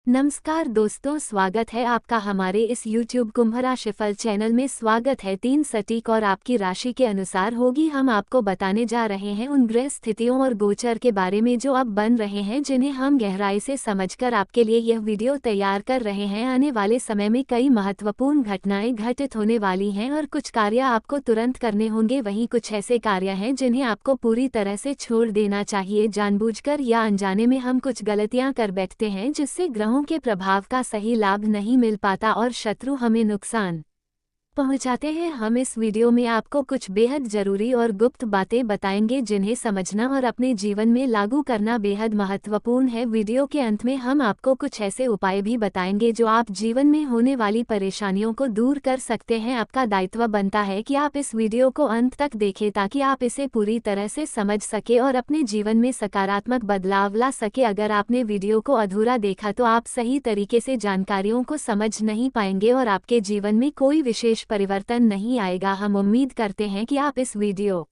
नमस्कार दोस्तों, स्वागत है आपका हमारे इस YouTube कुंभ राशिफल चैनल में। स्वागत है। 3 सटीक और आपकी राशि के अनुसार होगी। हम आपको बताने जा रहे हैं उन ग्रह स्थितियों और गोचर के बारे में जो अब बन रहे हैं, जिन्हें हम गहराई से समझकर आपके लिए यह वीडियो तैयार कर रहे हैं। आने वाले समय में कई महत्वपूर्ण घटनाएं घटित होने वाली हैं और कुछ कार्य आपको तुरंत करने होंगे। वहीं कुछ ऐसे कार्य हैं जिन्हें आपको पूरी तरह से छोड़ देना चाहिए। जानबूझकर या अनजाने में हम कुछ गलतियां कर बैठते हैं जिससे ग्रहों के प्रभाव का सही लाभ नहीं मिल पाता और शत्रु हमें नुकसान पहुंचाते हैं। हम इस वीडियो में आपको कुछ बेहद जरूरी और गुप्त बातें बताएंगे जिन्हें समझना और अपने जीवन में लागू करना बेहद महत्वपूर्ण है। वीडियो के अंत में हम आपको कुछ ऐसे उपाय भी बताएंगे जो आप जीवन में होने वाली परेशानियों को दूर कर सकते हैं। आपका दायित्व बनता है कि आप इस वीडियो को अंत तक देखें ताकि आप इसे पूरी तरह से समझ सके और अपने जीवन में सकारात्मक बदलाव ला सके। अगर आपने वीडियो को अधूरा देखा तो आप सही तरीके से जानकारियों को समझ नहीं पाएंगे और आपके जीवन में कोई विशेष परिवर्तन नहीं आएगा। हम उम्मीद करते हैं कि आप इस वीडियो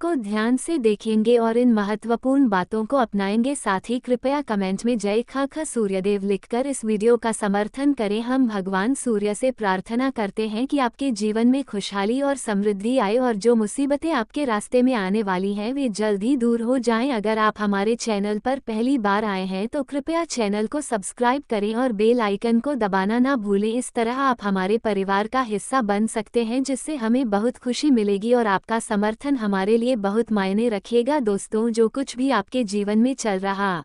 को ध्यान से देखेंगे और इन महत्वपूर्ण बातों को अपनाएंगे। साथ ही कृपया कमेंट में जय ख सूर्यदेव लिखकर इस वीडियो का समर्थन करें। हम भगवान सूर्य से प्रार्थना करते हैं कि आपके जीवन में खुशहाली और समृद्धि आए और जो मुसीबतें आपके रास्ते में आने वाली हैं वे जल्द ही दूर हो जाएं। अगर आप हमारे चैनल पर पहली बार आए हैं तो कृपया चैनल को सब्सक्राइब करें और बेल आइकन को दबाना ना भूलें। इस तरह आप हमारे परिवार का हिस्सा बन सकते हैं जिससे हमें बहुत खुशी मिलेगी और आपका समर्थन हमारे लिए बहुत मायने रखेगा। दोस्तों, जो कुछ भी आपके जीवन में चल रहा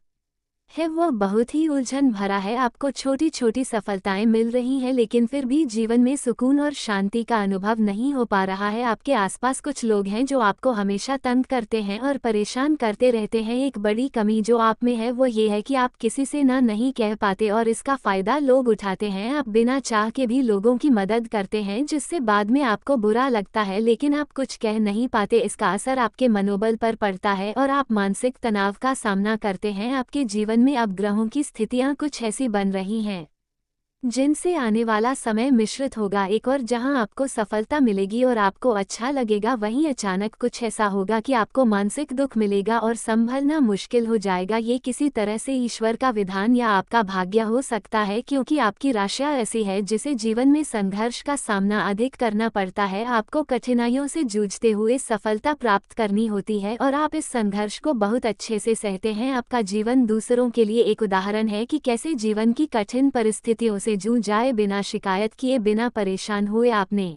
है वो बहुत ही उलझन भरा है। आपको छोटी छोटी सफलताएं मिल रही हैं लेकिन फिर भी जीवन में सुकून और शांति का अनुभव नहीं हो पा रहा है। आपके आसपास कुछ लोग हैं जो आपको हमेशा तंग करते हैं और परेशान करते रहते हैं। एक बड़ी कमी जो आप में है वो ये है कि आप किसी से ना नहीं कह पाते और इसका फायदा लोग उठाते हैं। आप बिना चाह के भी लोगों की मदद करते हैं जिससे बाद में आपको बुरा लगता है, लेकिन आप कुछ कह नहीं पाते। इसका असर आपके मनोबल पर पड़ता है और आप मानसिक तनाव का सामना करते हैं। आपके जीवन में अब ग्रहों की स्थितियां कुछ ऐसी बन रही हैं जिनसे आने वाला समय मिश्रित होगा। एक और जहां आपको सफलता मिलेगी और आपको अच्छा लगेगा, वहीं अचानक कुछ ऐसा होगा कि आपको मानसिक दुख मिलेगा और संभलना मुश्किल हो जाएगा। ये किसी तरह से ईश्वर का विधान या आपका भाग्य हो सकता है, क्योंकि आपकी राशि ऐसी है जिसे जीवन में संघर्ष का सामना अधिक करना पड़ता है। आपको कठिनाइयों से जूझते हुए सफलता प्राप्त करनी होती है और आप इस संघर्ष को बहुत अच्छे से सहते हैं। आपका जीवन दूसरों के लिए एक उदाहरण है कि कैसे जीवन की कठिन परिस्थितियों से जूझ जाए बिना शिकायत किए, बिना परेशान हुए। आपने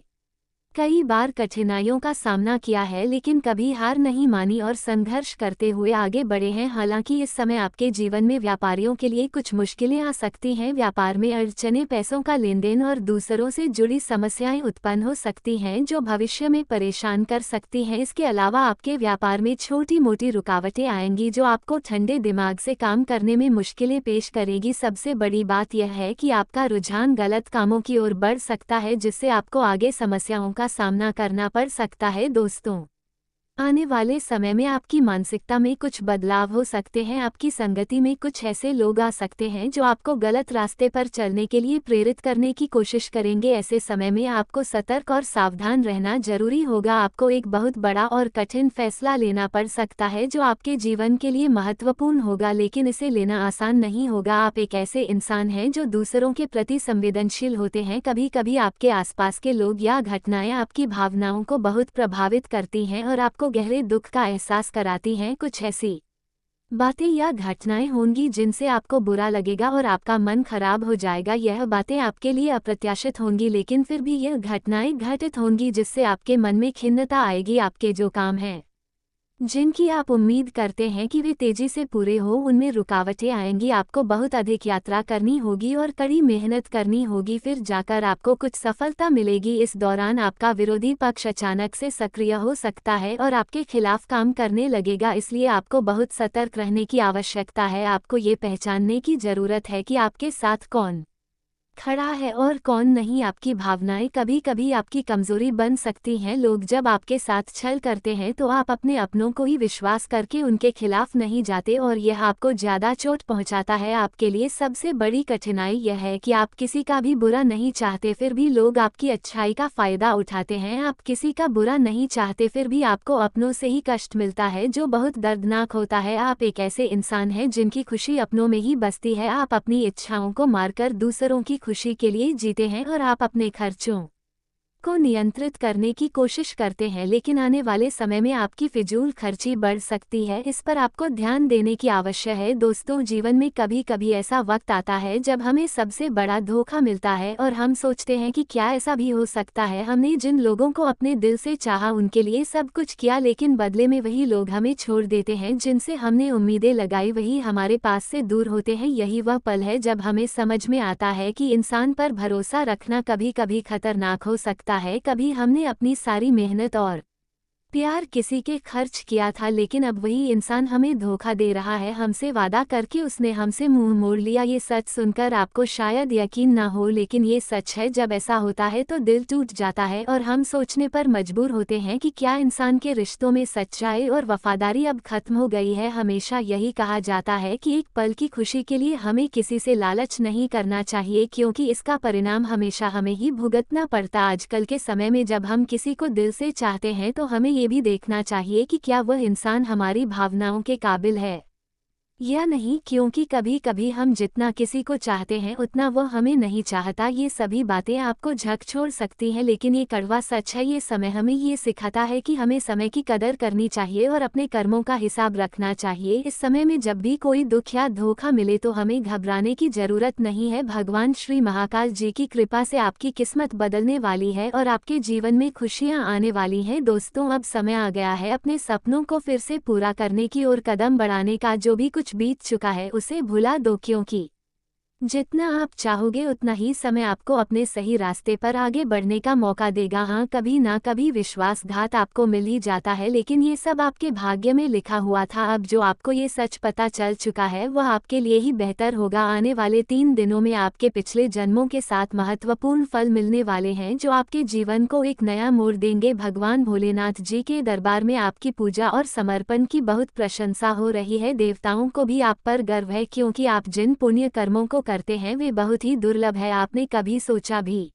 कई बार कठिनाइयों का सामना किया है लेकिन कभी हार नहीं मानी और संघर्ष करते हुए आगे बढ़े हैं। हालांकि इस समय आपके जीवन में व्यापारियों के लिए कुछ मुश्किलें आ सकती हैं। व्यापार में अड़चनें, पैसों का लेन देन और दूसरों से जुड़ी समस्याएं उत्पन्न हो सकती हैं जो भविष्य में परेशान कर सकती हैं। इसके अलावा आपके व्यापार में छोटी मोटी रुकावटें आएंगी जो आपको ठंडे दिमाग से काम करने में मुश्किलें पेश करेगी। सबसे बड़ी बात यह है कि आपका रुझान गलत कामों की ओर बढ़ सकता है जिससे आपको आगे समस्याओं का सामना करना पड़ सकता है। दोस्तों, आने वाले समय में आपकी मानसिकता में कुछ बदलाव हो सकते हैं। आपकी संगति में कुछ ऐसे लोग आ सकते हैं जो आपको गलत रास्ते पर चलने के लिए प्रेरित करने की कोशिश करेंगे। ऐसे समय में आपको सतर्क और सावधान रहना जरूरी होगा। आपको एक बहुत बड़ा और कठिन फैसला लेना पड़ सकता है जो आपके जीवन के लिए महत्वपूर्ण होगा, लेकिन इसे लेना आसान नहीं होगा। आप एक ऐसे इंसान हैं जो दूसरों के प्रति संवेदनशील होते हैं। कभी कभी आपके आसपास के लोग या घटनाएं आपकी भावनाओं को बहुत प्रभावित करती हैं और आपको गहरे दुख का एहसास कराती हैं। कुछ ऐसी बातें या घटनाएं होंगी जिनसे आपको बुरा लगेगा और आपका मन खराब हो जाएगा। यह बातें आपके लिए अप्रत्याशित होंगी, लेकिन फिर भी यह घटनाएं घटित होंगी जिससे आपके मन में खिन्नता आएगी। आपके जो काम हैं जिनकी आप उम्मीद करते हैं कि वे तेजी से पूरे हो, उनमें रुकावटें आएंगी। आपको बहुत अधिक यात्रा करनी होगी और कड़ी मेहनत करनी होगी, फिर जाकर आपको कुछ सफलता मिलेगी। इस दौरान आपका विरोधी पक्ष अचानक से सक्रिय हो सकता है और आपके खिलाफ काम करने लगेगा, इसलिए आपको बहुत सतर्क रहने की आवश्यकता है। आपको ये पहचानने की जरूरत है कि आपके साथ कौन खड़ा है और कौन नहीं। आपकी भावनाएं कभी कभी आपकी कमजोरी बन सकती हैं। लोग जब आपके साथ छल करते हैं तो आप अपने अपनों को ही विश्वास करके उनके खिलाफ नहीं जाते और यह आपको ज्यादा चोट पहुंचाता है। आपके लिए सबसे बड़ी कठिनाई यह है कि आप किसी का भी बुरा नहीं चाहते, फिर भी लोग आपकी अच्छाई का फायदा उठाते हैं। आप किसी का बुरा नहीं चाहते, फिर भी आपको अपनों से ही कष्ट मिलता है, जो बहुत दर्दनाक होता है। आप एक ऐसे इंसान हैं जिनकी खुशी अपनों में ही बसती है। आप अपनी इच्छाओं को मारकर दूसरों की खुशी के लिए जीते हैं और आप अपने खर्चों को नियंत्रित करने की कोशिश करते हैं, लेकिन आने वाले समय में आपकी फिजूल खर्ची बढ़ सकती है। इस पर आपको ध्यान देने की आवश्यकता है। दोस्तों, जीवन में कभी कभी ऐसा वक्त आता है जब हमें सबसे बड़ा धोखा मिलता है और हम सोचते हैं कि क्या ऐसा भी हो सकता है। हमने जिन लोगों को अपने दिल से चाहा, उनके लिए सब कुछ किया, लेकिन बदले में वही लोग हमें छोड़ देते हैं। जिनसे हमने उम्मीदें लगाई वही हमारे पास से दूर होते हैं। यही वह पल है जब हमें समझ में आता है कि इंसान पर भरोसा रखना कभी कभी खतरनाक हो सकता है। कभी हमने अपनी सारी मेहनत और प्यार किसी के खर्च किया था, लेकिन अब वही इंसान हमें धोखा दे रहा है। हमसे वादा करके उसने हमसे मुंह मोड़ लिया। ये सच सुनकर आपको शायद यकीन ना हो, लेकिन ये सच है। जब ऐसा होता है तो दिल टूट जाता है और हम सोचने पर मजबूर होते हैं कि क्या इंसान के रिश्तों में सच्चाई और वफादारी अब खत्म हो गई है। हमेशा यही कहा जाता है कि एक पल की खुशी के लिए हमें किसी से लालच नहीं करना चाहिए, क्योंकि इसका परिणाम हमेशा हमें ही भुगतना पड़ता। आजकल के समय में जब हम किसी को दिल से चाहते हैं तो हमें ये भी देखना चाहिए कि क्या वह इंसान हमारी भावनाओं के काबिल है या नहीं, क्योंकि कभी कभी हम जितना किसी को चाहते हैं उतना वह हमें नहीं चाहता। ये सभी बातें आपको झकझोर सकती हैं, लेकिन ये कड़वा सच है। ये समय हमें ये सिखाता है कि हमें समय की कदर करनी चाहिए और अपने कर्मों का हिसाब रखना चाहिए। इस समय में जब भी कोई दुख या धोखा मिले तो हमें घबराने की जरूरत नहीं है। भगवान श्री महाकाल जी की कृपा से आपकी किस्मत बदलने वाली है और आपके जीवन में खुशियां आने वाली हैं। दोस्तों, अब समय आ गया है अपने सपनों को फिर से पूरा करने की और कदम बढ़ाने का। जो भी कुछ बीत चुका है उसे भुला दो, क्योंकि जितना आप चाहोगे उतना ही समय आपको अपने सही रास्ते पर आगे बढ़ने का मौका देगा। हाँ, कभी ना कभी विश्वासघात आपको मिल ही जाता है, लेकिन ये सब आपके भाग्य में लिखा हुआ था। अब जो आपको ये सच पता चल चुका है वह आपके लिए ही बेहतर होगा। आने वाले 3 दिनों में आपके पिछले जन्मों के साथ महत्वपूर्ण फल मिलने वाले हैं, जो आपके जीवन को एक नया मोड़ देंगे। भगवान भोलेनाथ जी के दरबार में आपकी पूजा और समर्पण की बहुत प्रशंसा हो रही है। देवताओं को भी आप पर गर्व है, क्योंकि आप जिन पुण्य कर्मों को करते हैं वे बहुत ही दुर्लभ है। आपने कभी सोचा भी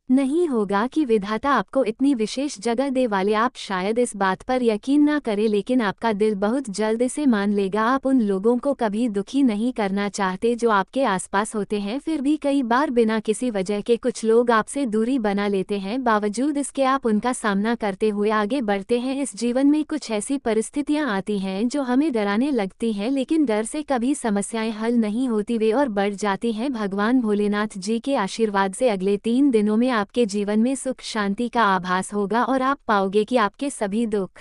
नहीं होगा कि विधाता आपको इतनी विशेष जगह दे वाले। आप शायद इस बात पर यकीन ना करें, लेकिन आपका दिल बहुत जल्द इसे मान लेगा। आप उन लोगों को कभी दुखी नहीं करना चाहते जो आपके आसपास होते हैं, फिर भी कई बार बिना किसी वजह के कुछ लोग आपसे दूरी बना लेते हैं। बावजूद इसके आप उनका सामना करते हुए आगे बढ़ते हैं। इस जीवन में कुछ ऐसी परिस्थितियां आती हैं जो हमें डराने लगती हैं, लेकिन डर से कभी समस्याएं हल नहीं होती, वे और बढ़ जाती हैं। भगवान भोलेनाथ जी के आशीर्वाद से अगले 3 दिनों में आपके जीवन में सुख शांति का आभास होगा और आप पाओगे कि आपके सभी दुख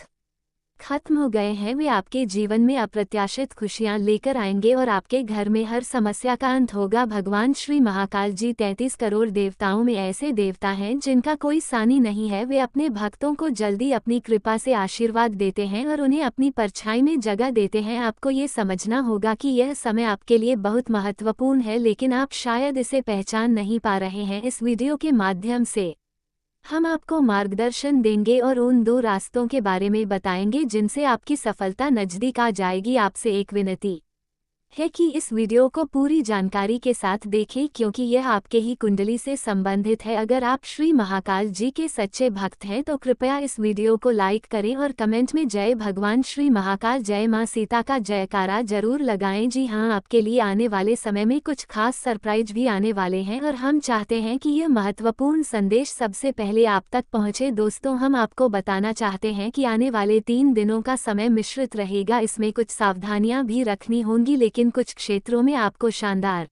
खत्म हो गए हैं। वे आपके जीवन में अप्रत्याशित खुशियां लेकर आएंगे और आपके घर में हर समस्या का अंत होगा। भगवान श्री महाकाल जी 33 करोड़ देवताओं में ऐसे देवता हैं जिनका कोई सानी नहीं है। वे अपने भक्तों को जल्दी अपनी कृपा से आशीर्वाद देते हैं और उन्हें अपनी परछाई में जगह देते हैं। आपको ये समझना होगा कि यह समय आपके लिए बहुत महत्वपूर्ण है, लेकिन आप शायद इसे पहचान नहीं पा रहे हैं। इस वीडियो के माध्यम से हम आपको मार्गदर्शन देंगे और उन 2 रास्तों के बारे में बताएंगे जिनसे आपकी सफलता नजदीक आ जाएगी। आपसे एक विनती है कि इस वीडियो को पूरी जानकारी के साथ देखें, क्योंकि यह आपके ही कुंडली से संबंधित है। अगर आप श्री महाकाल जी के सच्चे भक्त हैं तो कृपया इस वीडियो को लाइक करें और कमेंट में जय भगवान श्री महाकाल, जय मां सीता का जयकारा जरूर लगाएं। जी हाँ, आपके लिए आने वाले समय में कुछ खास सरप्राइज भी आने वाले हैं और हम चाहते हैं कि यह महत्वपूर्ण संदेश सबसे पहले आप तक पहुंचे। दोस्तों, हम आपको बताना चाहते हैं कि आने वाले 3 दिनों का समय मिश्रित रहेगा। इसमें कुछ सावधानियां भी रखनी होंगी, लेकिन कुछ क्षेत्रों में आपको शानदार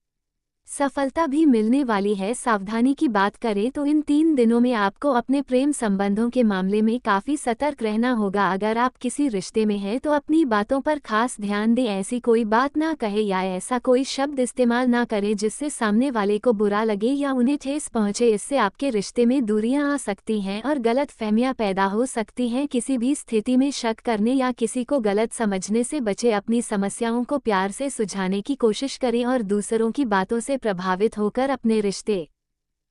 सफलता भी मिलने वाली है। सावधानी की बात करें तो इन 3 दिनों में आपको अपने प्रेम संबंधों के मामले में काफी सतर्क रहना होगा। अगर आप किसी रिश्ते में हैं तो अपनी बातों पर खास ध्यान दें। ऐसी कोई बात ना कहे या ऐसा कोई शब्द इस्तेमाल ना करें जिससे सामने वाले को बुरा लगे या उन्हें ठेस पहुंचे। इससे आपके रिश्ते में दूरियां आ सकती हैं और गलत फहमियां पैदा हो सकती हैं। किसी भी स्थिति में शक करने या किसी को गलत समझने से बचे। अपनी समस्याओं को प्यार से सुलझाने की कोशिश करें और दूसरों की बातों से से प्रभावित होकर अपने रिश्ते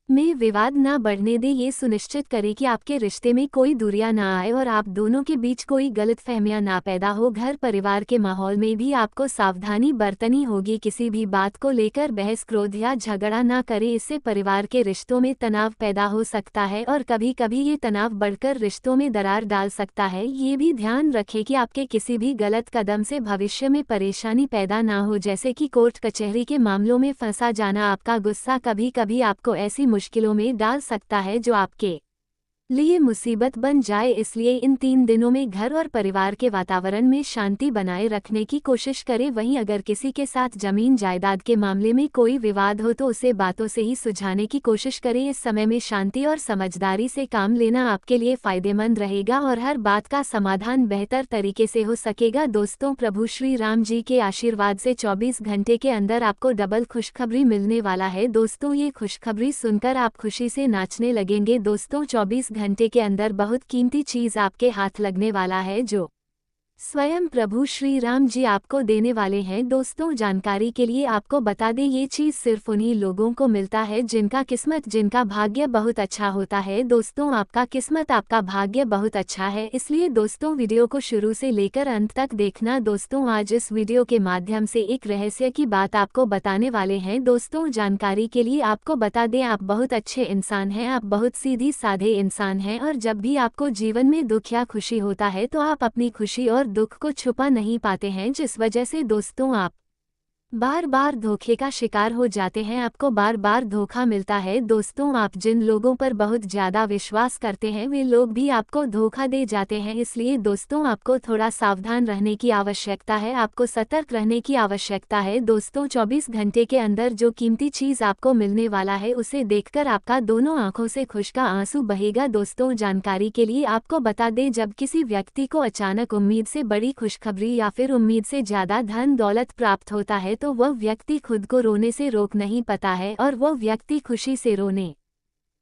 में विवाद ना बढ़ने दे। ये सुनिश्चित करें कि आपके रिश्ते में कोई दूरियां ना आए और आप दोनों के बीच कोई गलतफहमियां ना पैदा हो। घर परिवार के माहौल में भी आपको सावधानी बरतनी होगी। किसी भी बात को लेकर बहस, क्रोध या झगड़ा ना करें, इससे परिवार के रिश्तों में तनाव पैदा हो सकता है और कभी कभी ये तनाव बढ़कर रिश्तों में दरार डाल सकता है। ये भी ध्यान रखें कि आपके किसी भी गलत कदम से भविष्य में परेशानी पैदा ना हो, जैसे कि कोर्ट कचहरी के मामलों में फंसा जाना। आपका गुस्सा कभी कभी आपको ऐसी मुश्किलों में डाल सकता है जो आपके लिए मुसीबत बन जाए, इसलिए इन 3 दिनों में घर और परिवार के वातावरण में शांति बनाए रखने की कोशिश करें। वहीं अगर किसी के साथ जमीन जायदाद के मामले में कोई विवाद हो तो उसे बातों से ही सुलझाने की कोशिश करें। इस समय में शांति और समझदारी से काम लेना आपके लिए फायदेमंद रहेगा और हर बात का समाधान बेहतर तरीके से हो सकेगा। दोस्तों, प्रभु श्री राम जी के आशीर्वाद से 24 घंटे के अंदर आपको डबल खुशखबरी मिलने वाला है। दोस्तों, ये खुशखबरी सुनकर आप खुशी से नाचने लगेंगे। दोस्तों, 24 घंटे के अंदर बहुत कीमती चीज आपके हाथ लगने वाला है जो स्वयं प्रभु श्री राम जी आपको देने वाले हैं। दोस्तों, जानकारी के लिए आपको बता दें, ये चीज सिर्फ उन्हीं लोगों को मिलता है जिनका किस्मत, जिनका भाग्य बहुत अच्छा होता है। दोस्तों, आपका किस्मत, आपका भाग्य बहुत अच्छा है, इसलिए दोस्तों वीडियो को शुरू से लेकर अंत तक देखना। दोस्तों, आज इस वीडियो के माध्यम से एक रहस्य की बात आपको बताने वाले हैं। दोस्तों, जानकारी के लिए आपको बता दें, आप बहुत अच्छे इंसान हैं, आप बहुत सीधी साधे इंसान हैं और जब भी आपको जीवन में दुख या खुशी होता है तो आप अपनी खुशी और दुख को छुपा नहीं पाते हैं, जिस वजह से दोस्तों आप बार बार धोखे का शिकार हो जाते हैं, आपको बार बार धोखा मिलता है। दोस्तों, आप जिन लोगों पर बहुत ज़्यादा विश्वास करते हैं वे लोग भी आपको धोखा दे जाते हैं, इसलिए दोस्तों आपको थोड़ा सावधान रहने की आवश्यकता है, आपको सतर्क रहने की आवश्यकता है। दोस्तों, 24 घंटे के अंदर जो कीमती चीज़ आपको मिलने वाला है उसे देखकर आपका दोनों आंखों से खुशी का आंसू बहेगा। दोस्तों, जानकारी के लिए आपको बता दें, जब किसी व्यक्ति को अचानक उम्मीद से बड़ी खुशखबरी या फिर उम्मीद से ज़्यादा धन दौलत प्राप्त होता है तो वह व्यक्ति खुद को रोने से रोक नहीं पाता है और वह व्यक्ति खुशी से रोने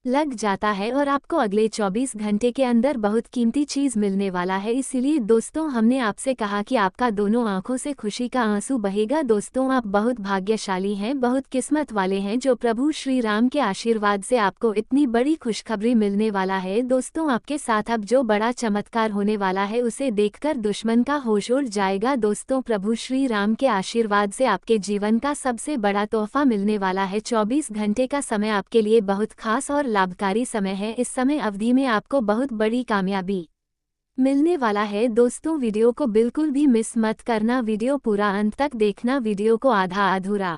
लग जाता है और आपको अगले 24 घंटे के अंदर बहुत कीमती चीज मिलने वाला है। इसीलिए दोस्तों, हमने आपसे कहा कि आपका दोनों आंखों से खुशी का आंसू बहेगा। दोस्तों, आप बहुत भाग्यशाली हैं, बहुत किस्मत वाले हैं जो प्रभु श्री राम के आशीर्वाद से आपको इतनी बड़ी खुशखबरी मिलने वाला है। दोस्तों, आपके साथ अब जो बड़ा चमत्कार होने वाला है उसे देखकर दुश्मन का होश उड़ जाएगा। दोस्तों, प्रभु श्री राम के आशीर्वाद से आपके जीवन का सबसे बड़ा तोहफा मिलने वाला है। 24 घंटे का समय आपके लिए बहुत खास और लाभकारी समय है। इस समय अवधि में आपको बहुत बड़ी कामयाबी मिलने वाला है। दोस्तों, वीडियो को बिल्कुल भी मिस मत करना, वीडियो पूरा अंत तक देखना, वीडियो को आधा अधूरा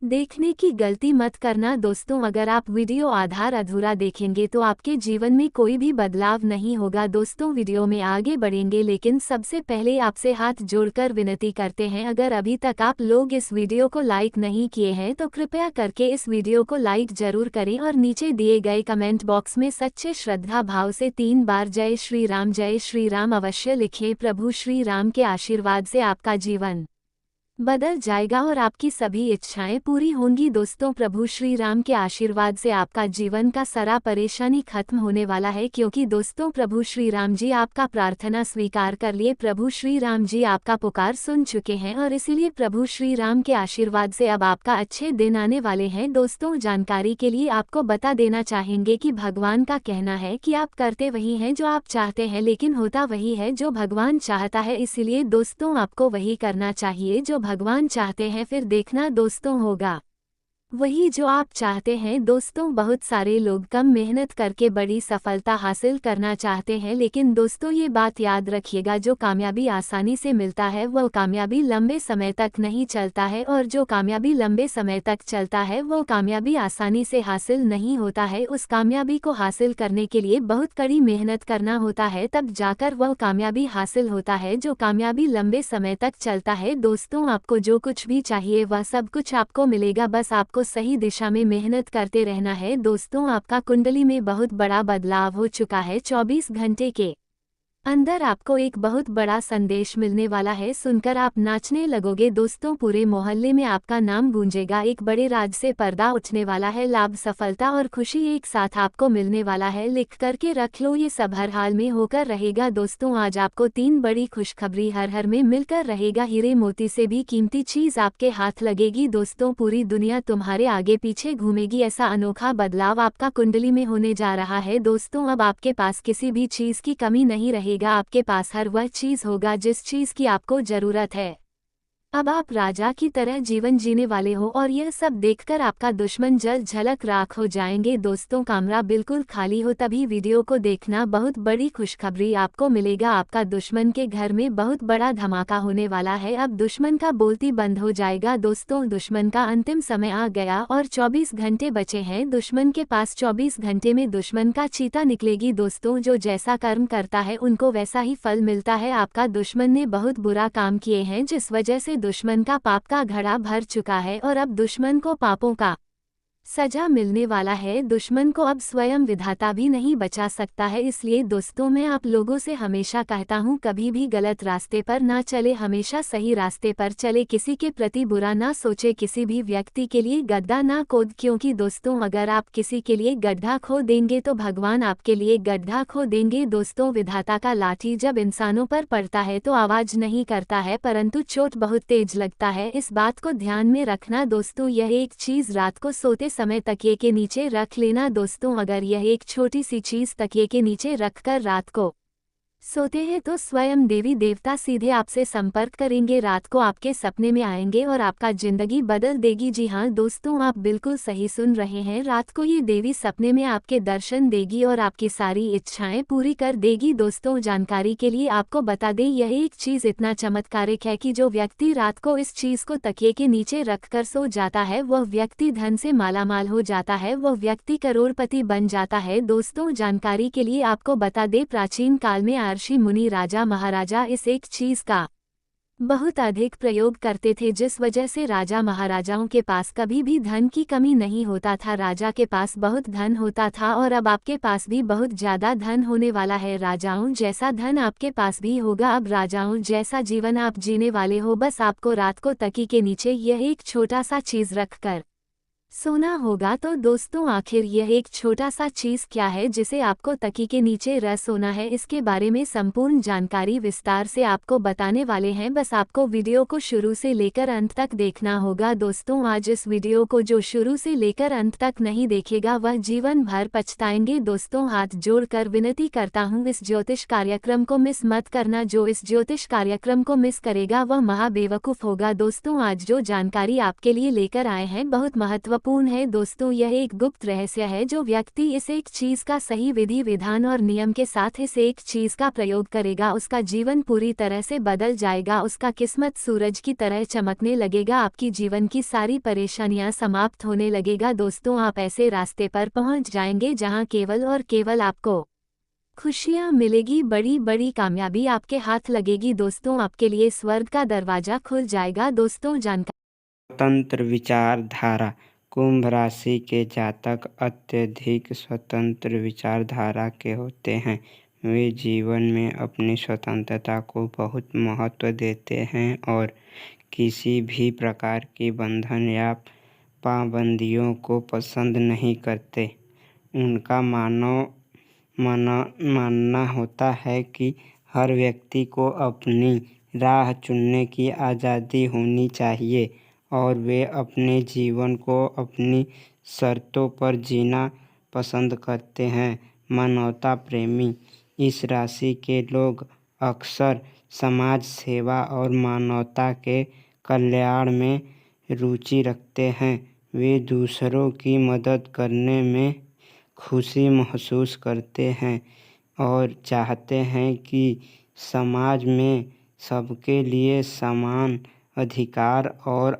देखने की गलती मत करना। दोस्तों, अगर आप वीडियो आधार अधूरा देखेंगे तो आपके जीवन में कोई भी बदलाव नहीं होगा। दोस्तों, वीडियो में आगे बढ़ेंगे लेकिन सबसे पहले आपसे हाथ जोड़कर विनती करते हैं, अगर अभी तक आप लोग इस वीडियो को लाइक नहीं किए हैं तो कृपया करके इस वीडियो को लाइक जरूर करें और नीचे दिए गए कमेंट बॉक्स में सच्चे श्रद्धा भाव से 3 बार जय श्री राम अवश्य लिखें। प्रभु श्री राम के आशीर्वाद से आपका जीवन बदल जाएगा और आपकी सभी इच्छाएं पूरी होंगी। दोस्तों, प्रभु श्री राम के आशीर्वाद से आपका जीवन का सारा परेशानी खत्म होने वाला है, क्योंकि दोस्तों प्रभु श्री राम जी आपका प्रार्थना स्वीकार कर लिए, प्रभु श्री राम जी आपका पुकार सुन चुके हैं और इसीलिए प्रभु श्री राम के आशीर्वाद से अब आपका अच्छे दिन आने वाले हैं। दोस्तों, जानकारी के लिए आपको बता देना चाहेंगे कि भगवान का कहना है कि आप करते वही हैं जो आप चाहते हैं, लेकिन होता वही है जो भगवान चाहता है। इसीलिए दोस्तों, आपको वही करना चाहिए जो भगवान चाहते हैं, फिर देखना दोस्तों होगा वही जो आप चाहते हैं। दोस्तों, बहुत सारे लोग कम मेहनत करके बड़ी सफलता हासिल करना चाहते हैं, लेकिन दोस्तों ये बात याद रखिएगा, जो कामयाबी आसानी से मिलता है वह कामयाबी लंबे समय तक नहीं चलता है और जो कामयाबी लंबे समय तक चलता है वो कामयाबी आसानी से हासिल नहीं होता है। उस कामयाबी को हासिल करने के लिए बहुत कड़ी मेहनत करना होता है, तब जाकर वह कामयाबी हासिल होता है जो कामयाबी लंबे समय तक चलता है। दोस्तों, आपको जो कुछ भी चाहिए वह सब कुछ आपको मिलेगा, बस आपको सही दिशा में मेहनत करते रहना है। दोस्तों, आपका कुंडली में बहुत बड़ा बदलाव हो चुका है। 24 घंटे के अंदर आपको एक बहुत बड़ा संदेश मिलने वाला है, सुनकर आप नाचने लगोगे दोस्तों, पूरे मोहल्ले में आपका नाम गूंजेगा, एक बड़े राज से पर्दा उठने वाला है, लाभ, सफलता और खुशी एक साथ आपको मिलने वाला है। लिख करके रख लो, ये सब हर हाल में होकर रहेगा दोस्तों। आज आपको 3 बड़ी खुशखबरी हर हर में मिलकर रहेगा, हीरे मोती से भी कीमती चीज आपके हाथ लगेगी दोस्तों, पूरी दुनिया तुम्हारे आगे पीछे घूमेगी, ऐसा अनोखा बदलाव आपका कुंडली में होने जा रहा है दोस्तों। अब आपके पास किसी भी चीज की कमी नहीं रहेगी, आपके पास हर वह चीज होगा जिस चीज की आपको जरूरत है। अब आप राजा की तरह जीवन जीने वाले हो और यह सब देखकर आपका दुश्मन जल झलक राख हो जाएंगे दोस्तों। कमरा बिल्कुल खाली हो तभी वीडियो को देखना, बहुत बड़ी खुशखबरी आपको मिलेगा, आपका दुश्मन के घर में बहुत बड़ा धमाका होने वाला है। अब दुश्मन का बोलती बंद हो जाएगा दोस्तों, दुश्मन का अंतिम समय आ गया और 24 घंटे बचे हैं दुश्मन के पास, 24 घंटे में दुश्मन का चीता निकलेगी दोस्तों। जो जैसा कर्म करता है उनको वैसा ही फल मिलता है, आपका दुश्मन ने बहुत बुरा काम किए हैं जिस वजह से दुश्मन का पाप का घड़ा भर चुका है और अब दुश्मन को पापों का सजा मिलने वाला है। दुश्मन को अब स्वयं विधाता भी नहीं बचा सकता है, इसलिए दोस्तों मैं आप लोगों से हमेशा कहता हूँ कभी भी गलत रास्ते पर ना चले, हमेशा सही रास्ते पर चले, किसी के प्रति बुरा ना सोचे, किसी भी व्यक्ति के लिए गड्ढा ना खोद, क्योंकि दोस्तों अगर आप किसी के लिए गड्ढा खो देंगे तो भगवान आपके लिए गड्ढा खो देंगे दोस्तों। विधाता का लाठी जब इंसानों पर पड़ता है तो आवाज नहीं करता है परंतु चोट बहुत तेज लगता है, इस बात को ध्यान में रखना दोस्तों। यह एक चीज रात को सोते समय तकिए के नीचे रख लेना दोस्तों, अगर यह एक छोटी सी चीज तकिए के नीचे रखकर रात को सोते हैं तो स्वयं देवी देवता सीधे आपसे संपर्क करेंगे, रात को आपके सपने में आएंगे और आपका जिंदगी बदल देगी। जी हाँ दोस्तों, आप बिल्कुल सही सुन रहे हैं, रात को ये देवी सपने में आपके दर्शन देगी और आपकी सारी इच्छाएं पूरी कर देगी दोस्तों। जानकारी के लिए आपको बता दें, यह एक चीज इतना चमत्कारिक है कि जो व्यक्ति रात को इस चीज को तकिए के नीचे रखकर सो जाता है वह व्यक्ति धन से मालामाल हो जाता है, वह व्यक्ति करोड़पति बन जाता है दोस्तों। जानकारी के लिए आपको बता दें, प्राचीन काल में ऋषि मुनि राजा महाराजा इस एक चीज का बहुत अधिक प्रयोग करते थे, जिस वजह से राजा महाराजाओं के पास कभी भी धन की कमी नहीं होता था, राजा के पास बहुत धन होता था और अब आपके पास भी बहुत ज्यादा धन होने वाला है। राजाओं जैसा धन आपके पास भी होगा, अब राजाओं जैसा जीवन आप जीने वाले हो, बस आपको रात को तकिए के नीचे यह एक छोटा सा चीज रखकर सोना होगा। तो दोस्तों आखिर यह एक छोटा सा चीज क्या है जिसे आपको तकिए के नीचे रख सोना है, इसके बारे में संपूर्ण जानकारी विस्तार से आपको बताने वाले हैं, बस आपको वीडियो को शुरू से लेकर अंत तक देखना होगा दोस्तों। आज इस वीडियो को जो शुरू से लेकर अंत तक नहीं देखेगा वह जीवन भर पछताएंगे दोस्तों। हाथ जोड़कर विनती करता हूँ, इस ज्योतिष कार्यक्रम को मिस मत करना, जो इस ज्योतिष कार्यक्रम को मिस करेगा वह महाबेवकूफ होगा दोस्तों। आज जो जानकारी आपके लिए लेकर आए हैं बहुत महत्वपूर्ण है दोस्तों, यह एक गुप्त रहस्य है, जो व्यक्ति इस एक चीज का सही विधि विधान और नियम के साथ इस एक चीज का प्रयोग करेगा उसका जीवन पूरी तरह से बदल जाएगा, उसका किस्मत सूरज की तरह चमकने लगेगा, आपकी जीवन की सारी परेशानियां समाप्त होने लगेगा दोस्तों। आप ऐसे रास्ते पर पहुंच जाएंगे जहां केवल और केवल आपको खुशियां मिलेगी, बड़ी बड़ी कामयाबी आपके हाथ लगेगी दोस्तों, आपके लिए स्वर्ग का दरवाजा खुल जाएगा दोस्तों। जानकारी स्वतंत्र विचारधारा। कुंभ राशि के जातक अत्यधिक स्वतंत्र विचारधारा के होते हैं, वे जीवन में अपनी स्वतंत्रता को बहुत महत्व देते हैं और किसी भी प्रकार की बंधन या पाबंदियों को पसंद नहीं करते। उनका मानना होता है कि हर व्यक्ति को अपनी राह चुनने की आज़ादी होनी चाहिए और वे अपने जीवन को अपनी शर्तों पर जीना पसंद करते हैं। मानवता प्रेमी। इस राशि के लोग अक्सर समाज सेवा और मानवता के कल्याण में रुचि रखते हैं, वे दूसरों की मदद करने में खुशी महसूस करते हैं और चाहते हैं कि समाज में सबके लिए समान अधिकार और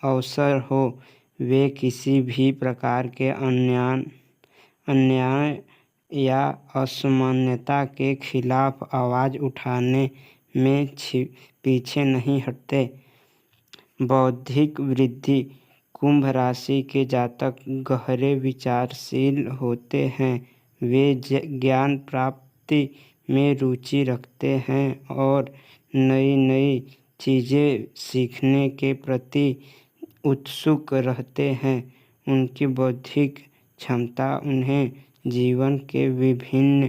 अवसर हो। वे किसी भी प्रकार के अन्याय या असमानता के खिलाफ आवाज़ उठाने में पीछे नहीं हटते। बौद्धिक वृद्धि। कुंभ राशि के जातक गहरे विचारशील होते हैं, वे ज्ञान प्राप्ति में रुचि रखते हैं और नई नई चीज़ें सीखने के प्रति उत्सुक रहते हैं। उनकी बौद्धिक क्षमता उन्हें जीवन के विभिन्न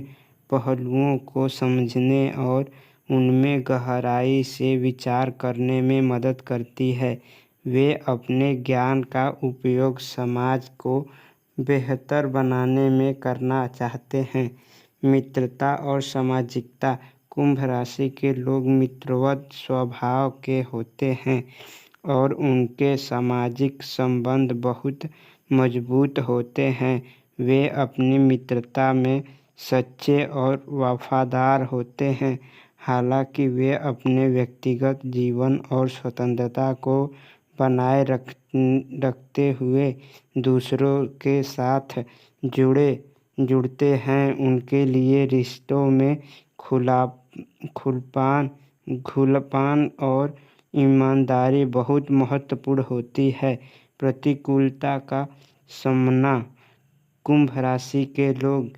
पहलुओं को समझने और उनमें गहराई से विचार करने में मदद करती है। वे अपने ज्ञान का उपयोग समाज को बेहतर बनाने में करना चाहते हैं। मित्रता और सामाजिकता। कुंभ राशि के लोग मित्रवत स्वभाव के होते हैं और उनके सामाजिक संबंध बहुत मजबूत होते हैं। वे अपनी मित्रता में सच्चे और वफादार होते हैं। हालांकि वे अपने व्यक्तिगत जीवन और स्वतंत्रता को बनाए रखते हुए दूसरों के साथ जुड़ते हैं। उनके लिए रिश्तों में खुलापन और ईमानदारी बहुत महत्वपूर्ण होती है। प्रतिकूलता का सामना। कुंभ राशि के लोग